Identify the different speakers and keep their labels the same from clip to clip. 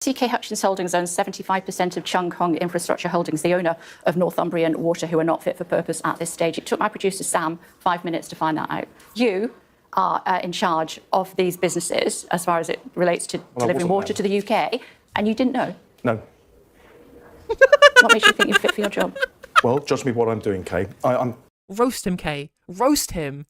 Speaker 1: CK Hutchins Holdings owns 75% of Chung Hong Infrastructure Holdings, the owner of Northumbrian Water, who are not fit for purpose at this stage. It took my producer, Sam, 5 minutes to find that out. You are in charge of these businesses as far as it relates to delivering water to the UK, and you didn't know?
Speaker 2: No.
Speaker 1: What makes you think you're fit for your job?
Speaker 2: Well, judge me what I'm doing, Kay. I'm...
Speaker 3: Roast him, Kay. Roast him.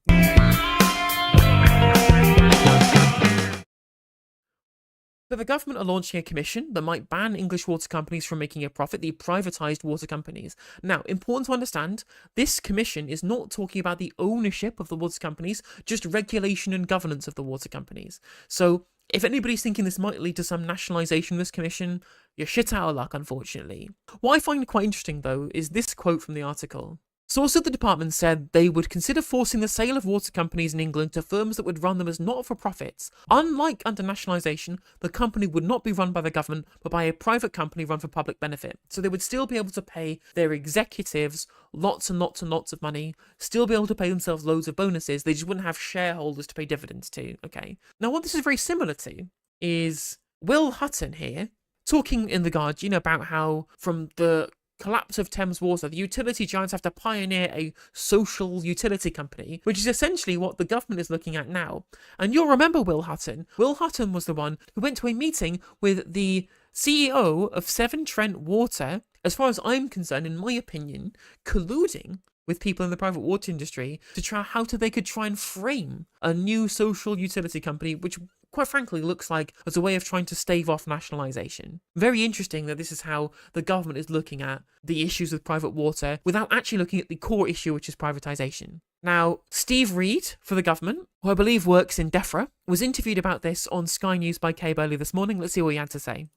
Speaker 3: So the government are launching a commission that might ban English water companies from making a profit, the privatised water companies. Now, important to understand, this commission is not talking about the ownership of the water companies, just regulation and governance of the water companies. So if anybody's thinking this might lead to some nationalisation of this commission, you're shit out of luck, unfortunately. What I find quite interesting, though, is this quote from the article. Sources of the department said they would consider forcing the sale of water companies in England to firms that would run them as not-for-profits. Unlike under nationalisation, the company would not be run by the government, but by a private company run for public benefit. So they would still be able to pay their executives lots and lots and lots of money, still be able to pay themselves loads of bonuses, they just wouldn't have shareholders to pay dividends to, okay? Now what this is very similar to is Will Hutton here, talking in The Guardian about how from the collapse of Thames Water, the utility giants have to pioneer a social utility company, which is essentially what the government is looking at now. And you'll remember Will Hutton. Will Hutton was the one who went to a meeting with the CEO of Severn Trent Water, as far as I'm concerned, in my opinion, colluding with people in the private water industry to try how they could try and frame a new social utility company, which quite frankly looks like as a way of trying to stave off nationalisation. Very interesting that this is how the government is looking at the issues with private water without actually looking at the core issue, which is privatisation. Now, Steve Reed for the government, who I believe works in Defra, was interviewed about this on Sky News by Kay Burley this morning. Let's see what he had to say.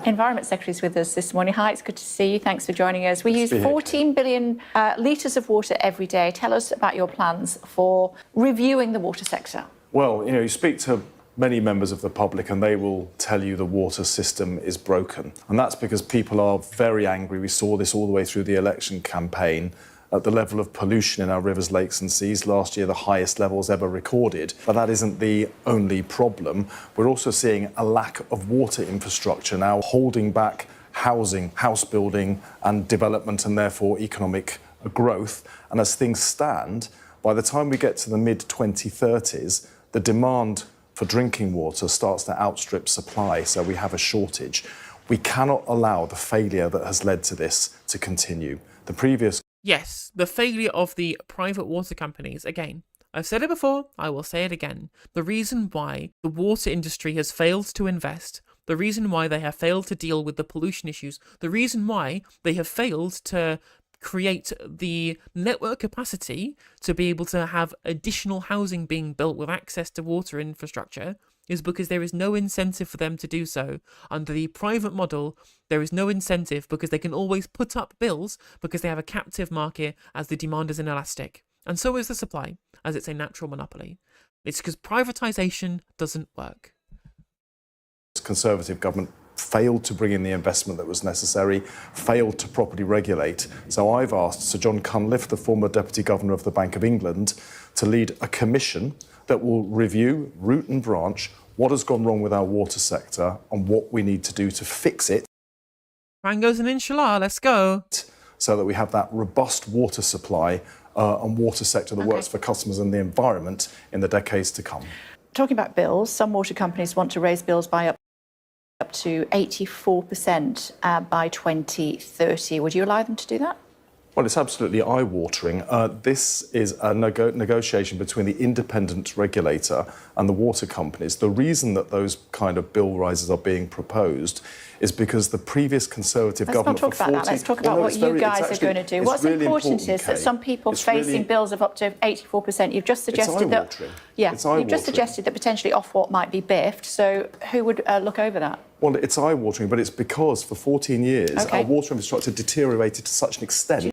Speaker 1: Environment Secretary's with us this morning. Hi, it's good to see you. Thanks for joining us. We use 14 billion litres of water every day. Tell us about your plans for reviewing the water sector.
Speaker 2: Well, you speak to many members of the public and they will tell you the water system is broken. And that's because people are very angry. We saw this all the way through the election campaign at the level of pollution in our rivers, lakes and seas. Last year, the highest levels ever recorded. But that isn't the only problem. We're also seeing a lack of water infrastructure now, holding back housing, house building and development and therefore economic growth. And as things stand, by the time we get to the mid-2030s, the demand for drinking water starts to outstrip supply, so we have a shortage. We cannot allow the failure that has led to this to continue. The previous...
Speaker 3: Yes, the failure of the private water companies. Again, I've said it before, I will say it again. The reason why the water industry has failed to invest, the reason why they have failed to deal with the pollution issues, the reason why they have failed to create the network capacity to be able to have additional housing being built with access to water infrastructure is because there is no incentive for them to do so. Under the private model, there is no incentive because they can always put up bills because they have a captive market as the demand is inelastic. And so is the supply, as it's a natural monopoly. It's because privatisation doesn't work.
Speaker 2: Conservative government failed to bring in the investment that was necessary, failed to properly regulate. So I've asked Sir John Cunliffe, the former Deputy Governor of the Bank of England, to lead a commission that will review, root and branch, what has gone wrong with our water sector and what we need to do to fix it.
Speaker 3: Frangos and inshallah, let's go.
Speaker 2: So that we have that robust water supply and water sector that works for customers and the environment in the decades to come.
Speaker 1: Talking about bills, some water companies want to raise bills by up to 84% by 2030. Would you allow them to do that?
Speaker 2: Well, it's absolutely eye-watering. This is a negotiation between the independent regulator and the water companies. The reason that those kind of bill rises are being proposed is because the previous Conservative government...
Speaker 1: Let's not talk about that. Let's talk about what you guys are going to do. What's really important is that some people facing bills of up to 84%, you've just suggested that... Yeah, you've just suggested that potentially Ofwat might be biffed, so who would look over that?
Speaker 2: Well, it's eye-watering, but it's because for 14 years our water infrastructure deteriorated to such an extent...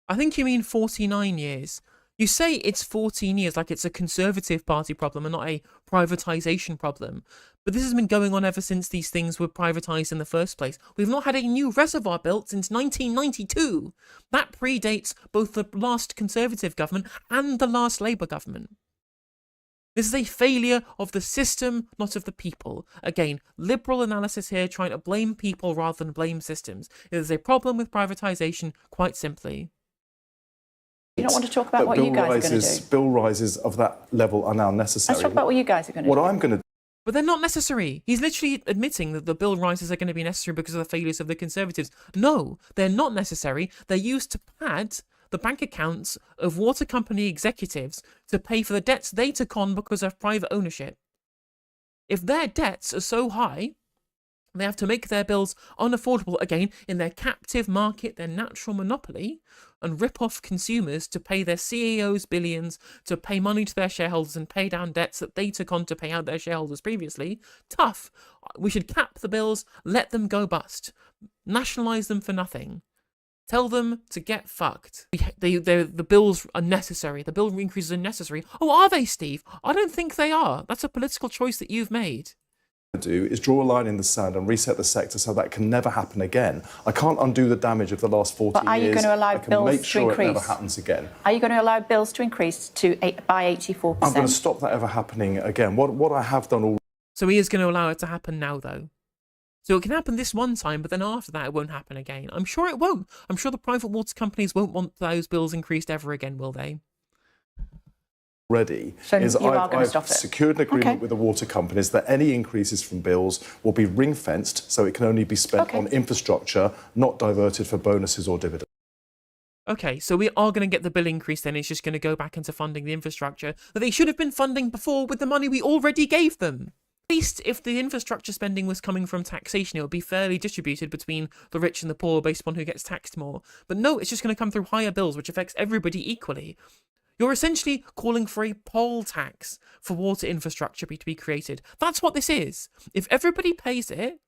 Speaker 3: I think you mean 49 years. You say it's 14 years like it's a Conservative Party problem and not a privatisation problem. But this has been going on ever since these things were privatised in the first place. We've not had a new reservoir built since 1992. That predates both the last Conservative government and the last Labour government. This is a failure of the system, not of the people. Again, liberal analysis here, trying to blame people rather than blame systems. It is a problem with privatisation, quite simply.
Speaker 1: You don't want to talk about what you guys are going to do?
Speaker 2: Bill rises of that level are now necessary.
Speaker 1: Let's talk about what you guys are going to do.
Speaker 2: What I'm going to
Speaker 3: But they're not necessary. He's literally admitting that the bill rises are going to be necessary because of the failures of the Conservatives. No, they're not necessary. They're used to pad the bank accounts of water company executives to pay for the debts they took on because of private ownership. If their debts are so high, they have to make their bills unaffordable again in their captive market, their natural monopoly, and rip off consumers to pay their CEOs billions, to pay money to their shareholders and pay down debts that they took on to pay out their shareholders previously. Tough. We should cap the bills, let them go bust, nationalise them for nothing. Tell them to get fucked. The bills are necessary. The bill increases are necessary. Oh, are they, Steve? I don't think they are. That's a political choice that you've made.
Speaker 2: Do is draw a line in the sand and reset the sector so that can never happen again. I can't undo the damage of the last 40 years.
Speaker 1: But are you going to allow
Speaker 2: I can
Speaker 1: bills
Speaker 2: make sure
Speaker 1: to increase?
Speaker 2: It never happens again.
Speaker 1: Are you going to allow bills to increase by 84%?
Speaker 2: I'm going to stop that ever happening again. What I have done already.
Speaker 3: So he is going to allow it to happen now, though. So it can happen this one time, but then after that it won't happen again. I'm sure it won't. I'm sure the private water companies won't want those bills increased ever again, will they?
Speaker 2: Already
Speaker 1: so
Speaker 2: is
Speaker 1: I've
Speaker 2: secured an agreement with the water companies that any increases from bills will be ring-fenced, so it can only be spent on infrastructure, not diverted for bonuses or dividends.
Speaker 3: Okay, so we are going to get the bill increase then. It's just going to go back into funding the infrastructure that they should have been funding before with the money we already gave them. At least if the infrastructure spending was coming from taxation, it would be fairly distributed between the rich and the poor based upon who gets taxed more. But no, it's just going to come through higher bills, which affects everybody equally. You're essentially calling for a poll tax for water infrastructure to be created. That's what this is. If everybody pays it,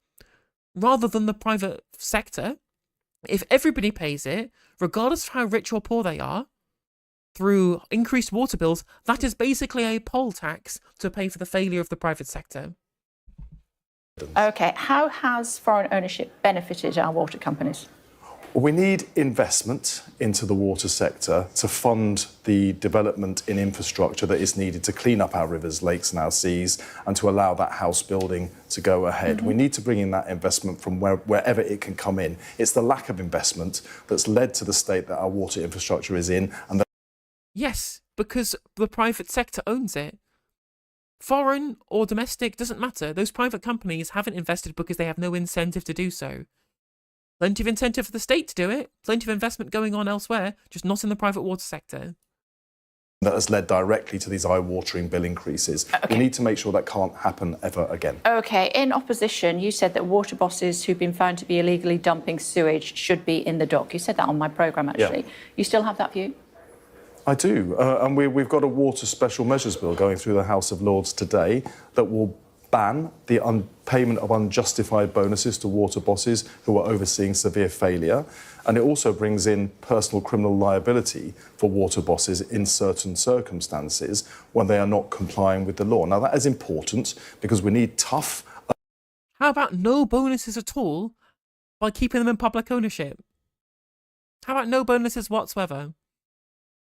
Speaker 3: rather than the private sector, if everybody pays it, regardless of how rich or poor they are, through increased water bills, that is basically a poll tax to pay for the failure of the private sector.
Speaker 1: Okay, how has foreign ownership benefited our water companies?
Speaker 2: Well, we need investment into the water sector to fund the development in infrastructure that is needed to clean up our rivers, lakes and our seas and to allow that house building to go ahead. We need to bring in that investment from wherever it can come in. It's the lack of investment that's led to the state that our water infrastructure is in. And
Speaker 3: yes, because the private sector owns it. Foreign or domestic, doesn't matter. Those private companies haven't invested because they have no incentive to do so. Plenty of incentive for the state to do it, plenty of investment going on elsewhere, just not in the private water sector.
Speaker 2: That has led directly to these eye-watering bill increases. We need to make sure that can't happen ever again.
Speaker 1: Okay, in opposition, you said that water bosses who've been found to be illegally dumping sewage should be in the dock. You said that on my programme, actually. Yeah. You still have that view?
Speaker 2: I do, and we've got a water special measures bill going through the House of Lords today that will ban the payment of unjustified bonuses to water bosses who are overseeing severe failure. And it also brings in personal criminal liability for water bosses in certain circumstances when they are not complying with the law. Now, that is important because we need tough...
Speaker 3: How about no bonuses at all by keeping them in public ownership? How about no bonuses whatsoever?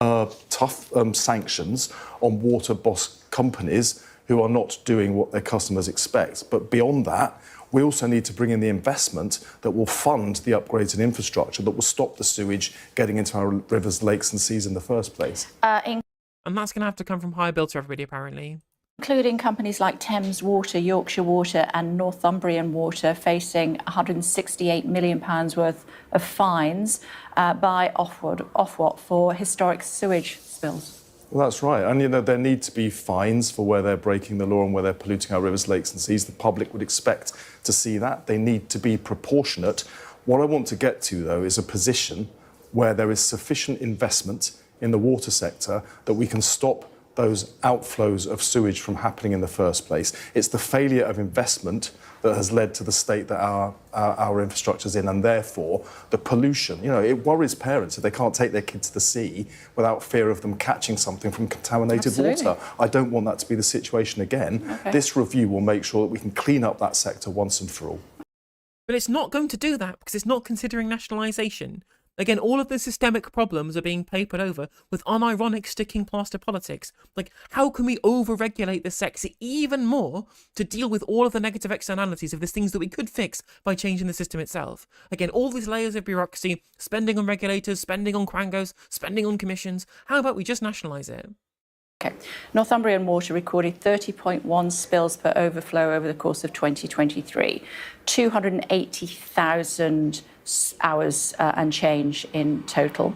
Speaker 2: Tough sanctions on water boss companies who are not doing what their customers expect. But beyond that, we also need to bring in the investment that will fund the upgrades in infrastructure that will stop the sewage getting into our rivers, lakes and seas in the first place.
Speaker 3: And that's going to have to come from higher bills for everybody, apparently.
Speaker 1: Including companies like Thames Water, Yorkshire Water and Northumbrian Water facing £168 million worth of fines by Ofwat for historic sewage spills.
Speaker 2: Well, that's right. And, you know, there need to be fines for where they're breaking the law and where they're polluting our rivers, lakes and seas. The public would expect to see that. They need to be proportionate. What I want to get to, though, is a position where there is sufficient investment in the water sector that we can stop those outflows of sewage from happening in the first place. It's the failure of investment that has led to the state that our infrastructure's in, and therefore the pollution. You know, it worries parents if they can't take their kids to the sea without fear of them catching something from contaminated water. I don't want that to be the situation again. Okay. This review will make sure that we can clean up that sector once and for all.
Speaker 3: But it's not going to do that because it's not considering nationalisation. Again, all of the systemic problems are being papered over with unironic sticking plaster politics. Like, how can we over-regulate the sector even more to deal with all of the negative externalities of these things that we could fix by changing the system itself? Again, all these layers of bureaucracy, spending on regulators, spending on quangos, spending on commissions. How about we just nationalise it?
Speaker 1: Okay. Northumbrian Water recorded 30.1 spills per overflow over the course of 2023, 280,000 hours and change in total.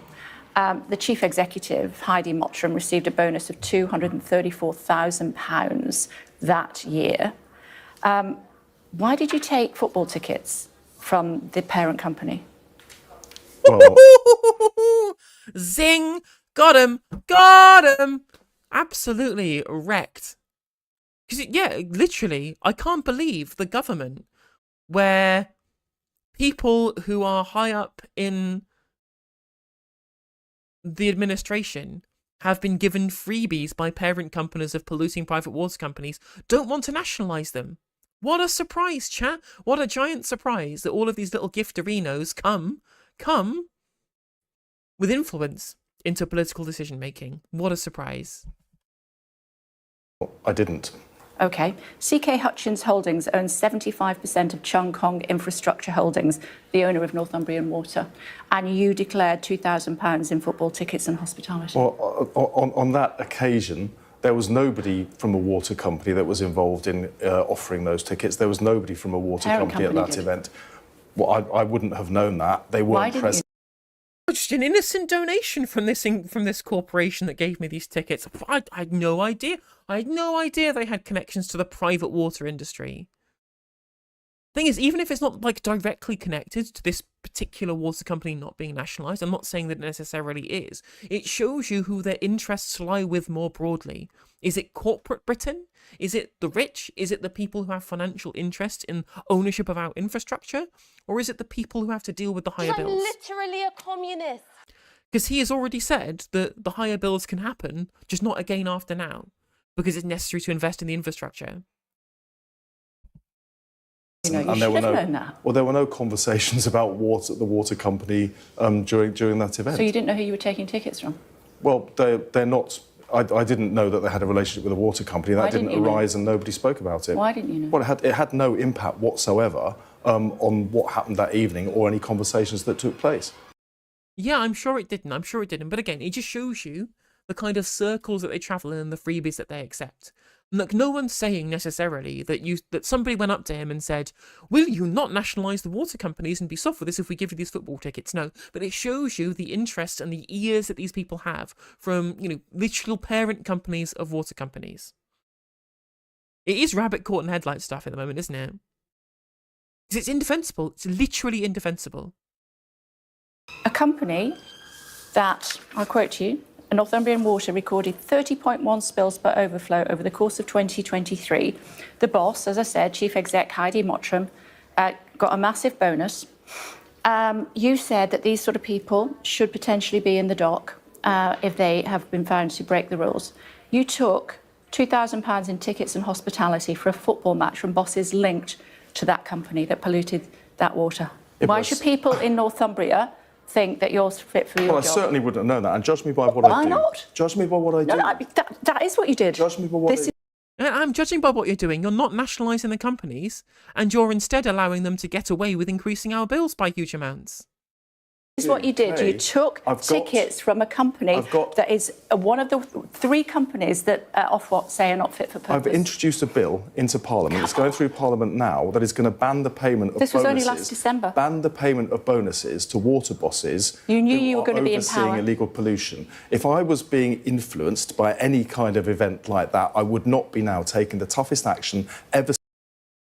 Speaker 1: The chief executive, Heidi Mottram, received a bonus of £234,000 that year. Why did you take football tickets from the parent company?
Speaker 2: Well,
Speaker 3: Zing! Got him! Got him! Absolutely wrecked. Because, yeah, literally, I can't believe the government, where people who are high up in the administration have been given freebies by parent companies of polluting private water companies, don't want to nationalise them. What a surprise, chat! What a giant surprise that all of these little gifterinos come with influence into political decision making. What a surprise.
Speaker 2: I didn't.
Speaker 1: Okay. CK Hutchins Holdings owns 75% of Chung Kong Infrastructure Holdings, the owner of Northumbrian Water, and you declared £2,000 in football tickets and hospitality.
Speaker 2: Well, on that occasion, there was nobody from a water company that was involved in offering those tickets. There was nobody from a water company at that event. Well, I wouldn't have known that. They weren't present.
Speaker 3: Just an innocent donation from this corporation that gave me these tickets. I had no idea. I had no idea they had connections to the private water industry. Thing is, even if it's not like directly connected to this particular water company not being nationalised, I'm not saying that it necessarily is. It shows you who their interests lie with more broadly. Is it corporate Britain? Is it the rich? Is it the people who have financial interest in ownership of our infrastructure? Or is it the people who have to deal with the higher bills?
Speaker 4: I'm literally a communist.
Speaker 3: Because he has already said that the higher bills can happen, just not again after now, because it's necessary to invest in the infrastructure.
Speaker 1: You know, you should have known that.
Speaker 2: Well, there were no conversations about the water company during that event.
Speaker 1: So you didn't know who you were taking tickets from?
Speaker 2: Well, they're not. I didn't know that they had a relationship with a water company. That didn't arise, and nobody spoke about it.
Speaker 1: Why didn't you know?
Speaker 2: Well, it had no impact whatsoever on what happened that evening or any conversations that took place.
Speaker 3: Yeah, I'm sure it didn't. I'm sure it didn't. But again, it just shows you the kind of circles that they travel in and the freebies that they accept. Look, no one's saying necessarily that somebody went up to him and said, will you not nationalise the water companies and be soft with this if we give you these football tickets? No, but it shows you the interest and the ears that these people have from, literal parent companies of water companies. It is rabbit caught in headlights stuff at the moment, isn't it? Because it's indefensible. It's literally indefensible.
Speaker 1: A company that, I'll quote you, Northumbrian Water recorded 30.1 spills per overflow over the course of 2023. The boss, as I said, Chief Exec Heidi Mottram, got a massive bonus. You said that these sort of people should potentially be in the dock if they have been found to break the rules. You took £2,000 in tickets and hospitality for a football match from bosses linked to that company that polluted that water. Why should people in Northumbria think that you're fit for your job?
Speaker 2: Well, I certainly wouldn't have known that. And judge me by what I do.
Speaker 1: Why not?
Speaker 2: Judge me by what I do.
Speaker 1: No, that is what you did.
Speaker 2: Judge me by what I do.
Speaker 3: I'm judging by what you're doing. You're not nationalising the companies, and you're instead allowing them to get away with increasing our bills by huge amounts.
Speaker 1: This is what you did. You took tickets from a company that is one of the three companies that Ofwat say are not fit for purpose.
Speaker 2: I've introduced a bill into Parliament. It's going through Parliament now that is going to ban the payment of bonuses.
Speaker 1: This was only last December.
Speaker 2: Ban the payment of bonuses to water bosses.
Speaker 1: You knew you were going to be in power.
Speaker 2: Overseeing illegal pollution. If I was being influenced by any kind of event like that, I would not be now taking the toughest action ever.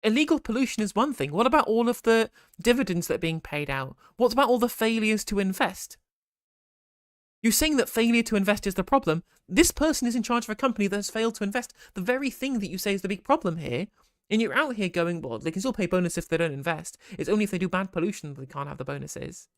Speaker 3: Illegal pollution is one thing. What about all of the dividends that are being paid out? What about all the failures to invest? You're saying that failure to invest is the problem. This person is in charge of a company that has failed to invest. The very thing that you say is the big problem here. And you're out here going, well, they can still pay bonuses if they don't invest. It's only if they do bad pollution that they can't have the bonuses.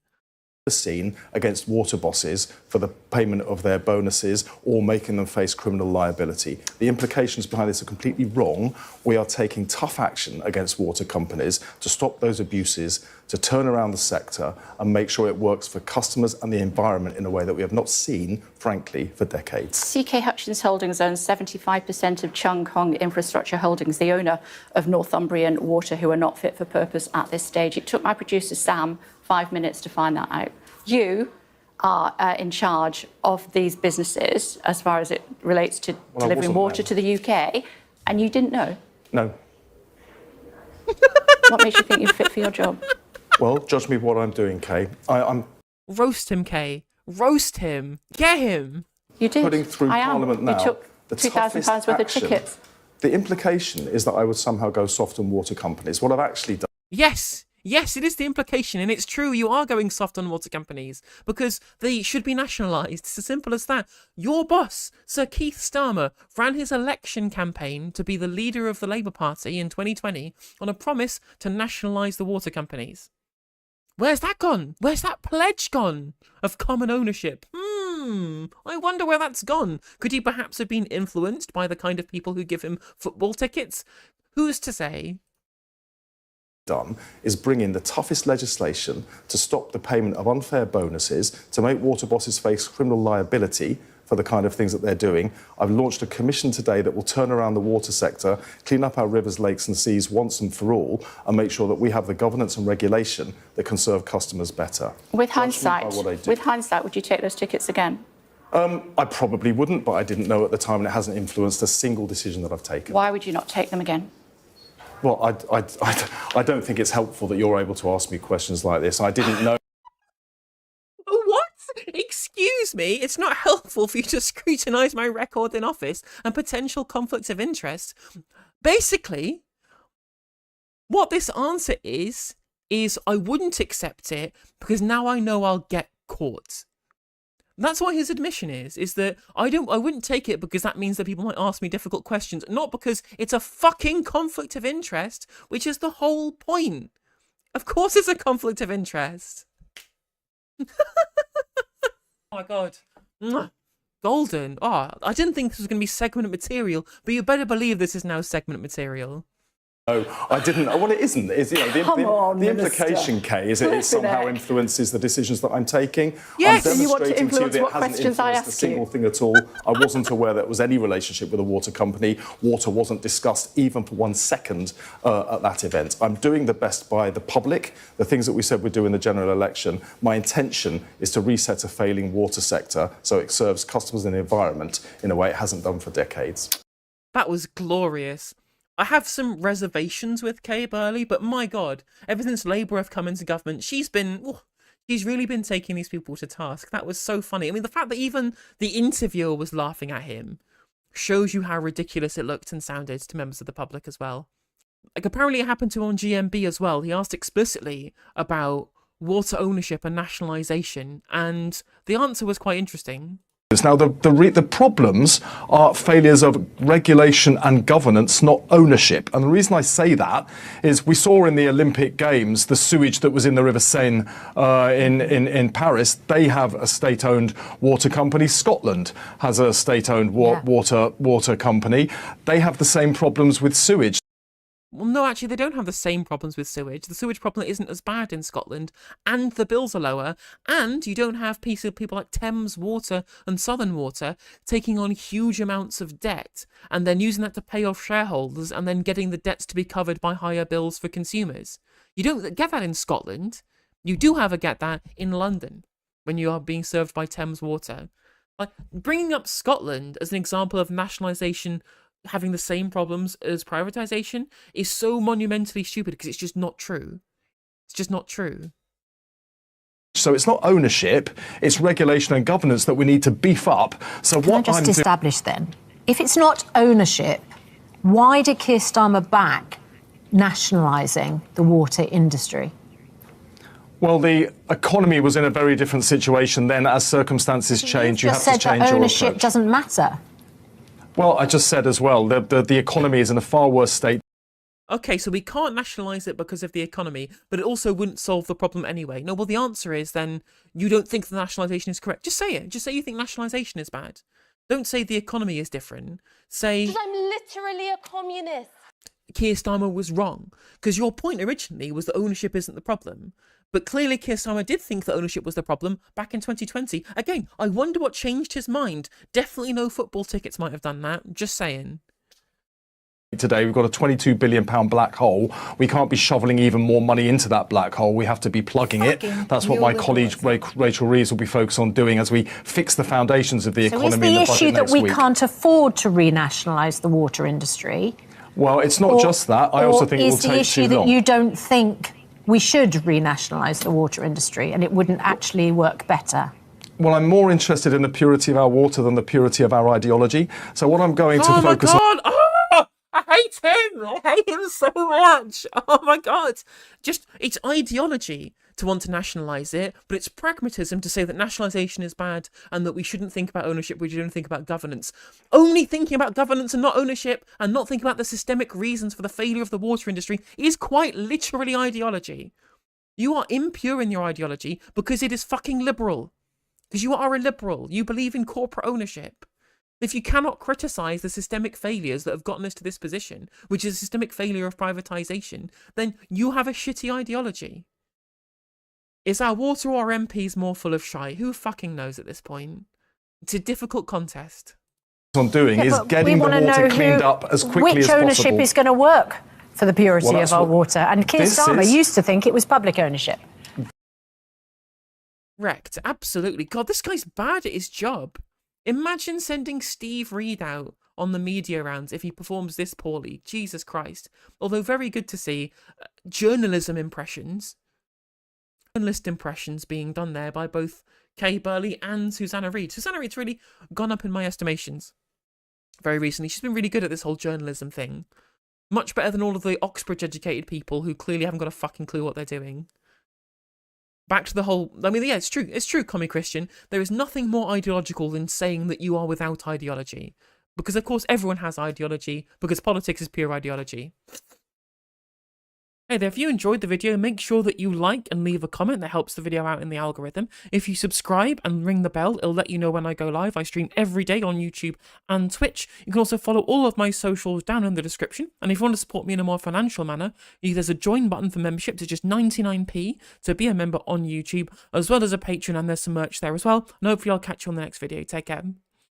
Speaker 2: seen against water bosses for the payment of their bonuses or making them face criminal liability. The implications behind this are completely wrong. We are taking tough action against water companies to stop those abuses, to turn around the sector and make sure it works for customers and the environment in a way that we have not seen, frankly, for decades.
Speaker 1: CK Hutchins Holdings owns 75% of Chung Hong Infrastructure Holdings, the owner of Northumbrian Water, who are not fit for purpose at this stage. It took my producer, Sam, 5 minutes to find that out. You are in charge of these businesses as far as it relates to delivering water to the UK, and you didn't know?
Speaker 2: No.
Speaker 1: What makes you think you're fit for your job?
Speaker 2: Well, judge me what I'm doing, Kay. I'm
Speaker 3: Roast him, Kay. Roast him. Get him.
Speaker 1: You did.
Speaker 2: putting through Parliament now
Speaker 1: You took
Speaker 2: the
Speaker 1: £2,000
Speaker 2: toughest
Speaker 1: worth of
Speaker 2: action.
Speaker 1: tickets.
Speaker 2: The implication is that I would somehow go soft on water companies. What I've actually done
Speaker 3: Yes. Yes, it is the implication, and it's true, you are going soft on water companies, because they should be nationalised. It's as simple as that. Your boss, Sir Keith Starmer, ran his election campaign to be the leader of the Labour Party in 2020 on a promise to nationalise the water companies. Where's that gone? Where's that pledge gone of common ownership? I wonder where that's gone. Could he perhaps have been influenced by the kind of people who give him football tickets? Who's to say?
Speaker 2: Done is bring in the toughest legislation to stop the payment of unfair bonuses, to make water bosses face criminal liability for the kind of things that they're doing. I've launched a commission today that will turn around the water sector, clean up our rivers, lakes and seas once and for all, and make sure that we have the governance and regulation that can serve customers better.
Speaker 1: With
Speaker 2: Judge me by
Speaker 1: hindsight,
Speaker 2: what I do.
Speaker 1: would you take those tickets again?
Speaker 2: I probably wouldn't, but I didn't know at the time, and it hasn't influenced a single decision that I've taken.
Speaker 1: Why would you not take them again?
Speaker 2: Well, I don't think it's helpful that you're able to ask me questions like this. I didn't know.
Speaker 3: What? Excuse me? It's not helpful for you to scrutinise my record in office and potential conflicts of interest. Basically, what this answer is I wouldn't accept it because now I know I'll get caught. That's what his admission is that I wouldn't take it because that means that people might ask me difficult questions, not because it's a fucking conflict of interest, which is the whole point. Of course it's a conflict of interest. Oh my God. Golden. Oh, I didn't think this was going to be segment material, but you better believe this is now segment material.
Speaker 2: No, I didn't. Well, it isn't. It's, you know, the implication, Kay, is it somehow influences the decisions that I'm taking.
Speaker 3: Yes.
Speaker 2: I'm
Speaker 1: You want to
Speaker 2: demonstrating to you
Speaker 1: influence
Speaker 2: that it
Speaker 1: what
Speaker 2: hasn't
Speaker 1: questions I
Speaker 2: influenced a
Speaker 1: ask
Speaker 2: single
Speaker 1: you.
Speaker 2: thing at all. I wasn't aware there was any relationship with a water company. Water wasn't discussed even for 1 second at that event. I'm doing the best by the public, the things that we said we'd do in the general election. My intention is to reset a failing water sector so it serves customers and the environment in a way it hasn't done for decades.
Speaker 3: That was glorious. I have some reservations with Kay Burley, but my God, ever since Labour have come into government, she's really been taking these people to task. That was so funny. I mean, the fact that even the interviewer was laughing at him shows you how ridiculous it looked and sounded to members of the public as well. Like, apparently it happened to him on GMB as well. He asked explicitly about water ownership and nationalisation, and the answer was quite interesting.
Speaker 2: Now, the problems are failures of regulation and governance, not ownership. And the reason I say that is we saw in the Olympic Games the sewage that was in the River Seine in Paris. They have a state-owned water company. Scotland has a state-owned water company. They have the same problems with sewage.
Speaker 3: Well, no, actually, they don't have the same problems with sewage. The sewage problem isn't as bad in Scotland, and the bills are lower, and you don't have people like Thames Water and Southern Water taking on huge amounts of debt, and then using that to pay off shareholders, and then getting the debts to be covered by higher bills for consumers. You don't get that in Scotland. You do, however, get that in London, when you are being served by Thames Water. Like, bringing up Scotland as an example of nationalisation having the same problems as privatisation is so monumentally stupid because it's just not true. It's just not true.
Speaker 2: So it's not ownership, it's regulation and governance that we need to beef up. So
Speaker 5: Can I just establish then, if it's not ownership, why did Keir Starmer back nationalising the water industry?
Speaker 2: Well, the economy was in a very different situation then. As circumstances change, you have to change your approach.
Speaker 5: That ownership doesn't matter.
Speaker 2: Well, I just said as well, the economy is in a far worse state.
Speaker 3: Okay, so we can't nationalise it because of the economy, but it also wouldn't solve the problem anyway. No, well, the answer is then you don't think the nationalisation is correct. Just say it. Just say you think nationalisation is bad. Don't say the economy is different. Say...
Speaker 4: Because I'm literally a communist.
Speaker 3: Keir Starmer was wrong, because your point originally was that ownership isn't the problem. But clearly Keir Starmer did think that ownership was the problem back in 2020. Again, I wonder what changed his mind. Definitely no football tickets might have done that. Just saying.
Speaker 2: Today, we've got a £22 billion black hole. We can't be shoveling even more money into that black hole. We have to be plugging it. That's what my colleague Rachel Reeves will be focused on doing as we fix the foundations of the economy in the budget next week.
Speaker 5: So is the issue that we can't afford to renationalise the water industry?
Speaker 2: Well, it's not just that. I also think it will take too long.
Speaker 5: Is the issue that you don't think we should renationalise the water industry and it wouldn't actually work better?
Speaker 2: Well, I'm more interested in the purity of our water than the purity of our ideology. So what I'm going to focus on...
Speaker 3: Oh my God! I hate him! I hate him so much! Oh my God! Just, it's ideology to want to nationalise it, but it's pragmatism to say that nationalisation is bad and that we shouldn't think about ownership, we shouldn't think about governance. Only thinking about governance and not ownership and not thinking about the systemic reasons for the failure of the water industry is quite literally ideology. You are impure in your ideology because it is fucking liberal. Because you are a liberal. You believe in corporate ownership. If you cannot criticise the systemic failures that have gotten us to this position, which is a systemic failure of privatisation, then you have a shitty ideology. Is our water or our MPs more full of shite? Who fucking knows at this point? It's a difficult contest.
Speaker 2: On doing is getting the water cleaned up as quickly as possible.
Speaker 5: Which ownership is going to work for the purity of our water? And Keir Starmer used to think it was public ownership.
Speaker 3: Correct, absolutely. God, this guy's bad at his job. Imagine sending Steve Reed out on the media rounds if he performs this poorly. Jesus Christ. Although very good to see journalist impressions being done there by both Kay Burley and Susanna Reid. Susanna Reid's really gone up in my estimations very recently. She's been really good at this whole journalism thing. Much better than all of the Oxbridge-educated people who clearly haven't got a fucking clue what they're doing. Back to the whole... I mean, yeah, it's true, Commie Christian. There is nothing more ideological than saying that you are without ideology. Because, of course, everyone has ideology, because politics is pure ideology. Hey there, if you enjoyed the video, make sure that you like and leave a comment. That helps the video out in the algorithm. If you subscribe and ring the bell, it'll let you know when I go live. I stream every day on YouTube and Twitch. You can also follow all of my socials down in the description. And if you want to support me in a more financial manner, there's a join button for membership to just 99p to be a member on YouTube, as well as a Patreon, and there's some merch there as well. And hopefully I'll catch you on the next video. Take care.